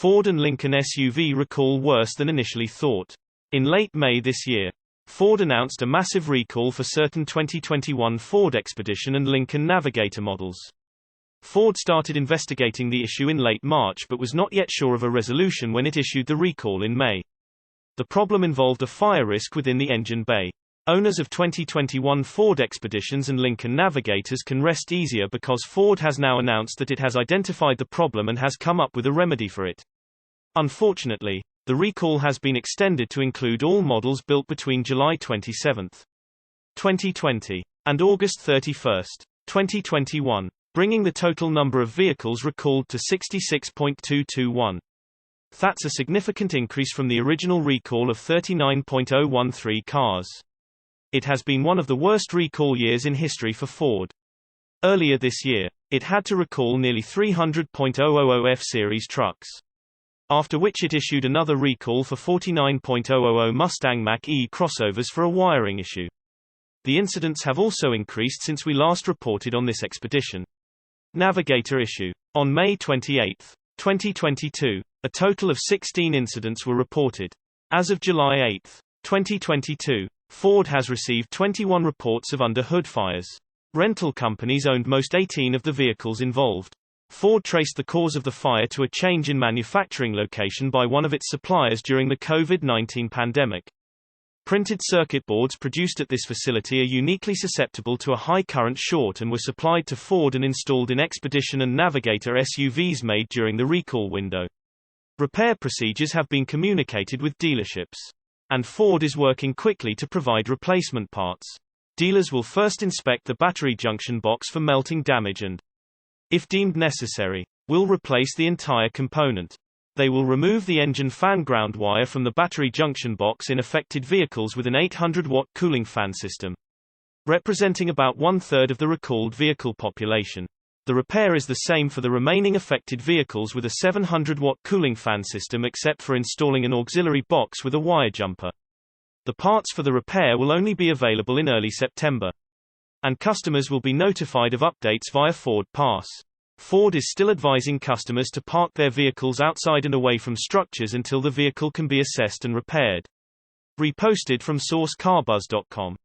Ford and Lincoln SUV recall worse than initially thought. In late May this year, Ford announced a massive recall for certain 2021 Ford Expedition and Lincoln Navigator models. Ford started investigating the issue in late March but was not yet sure of a resolution when it issued the recall in May. The problem involved a fire risk within the engine bay. Owners of 2021 Ford Expeditions and Lincoln Navigators can rest easier because Ford has now announced that it has identified the problem and has come up with a remedy for it. Unfortunately, the recall has been extended to include all models built between July 27, 2020, and August 31, 2021, bringing the total number of vehicles recalled to 66.221. That's a significant increase from the original recall of 39.013 cars. It has been one of the worst recall years in history for Ford. Earlier this year, it had to recall nearly 300.000 F-Series trucks. After which it issued another recall for 49.000 Mustang Mach-E crossovers for a wiring issue. The incidents have also increased since we last reported on this expedition. Navigator issue. On May 28, 2022, a total of 16 incidents were reported. As of July 8, 2022, Ford has received 21 reports of under-hood fires. Rental companies owned most 18 of the vehicles involved. Ford traced the cause of the fire to a change in manufacturing location by one of its suppliers during the COVID-19 pandemic. Printed circuit boards produced at this facility are uniquely susceptible to a high current short and were supplied to Ford and installed in Expedition and Navigator SUVs made during the recall window. Repair procedures have been communicated with dealerships. And Ford is working quickly to provide replacement parts. Dealers will first inspect the battery junction box for melting damage and, if deemed necessary, will replace the entire component. They will remove the engine fan ground wire from the battery junction box in affected vehicles with an 800-watt cooling fan system, representing about 1/3 of the recalled vehicle population. The repair is the same for the remaining affected vehicles with a 700-watt cooling fan system except for installing an auxiliary box with a wire jumper. The parts for the repair will only be available in early September. And customers will be notified of updates via Ford Pass. Ford is still advising customers to park their vehicles outside and away from structures until the vehicle can be assessed and repaired. Reposted from source carbuzz.com.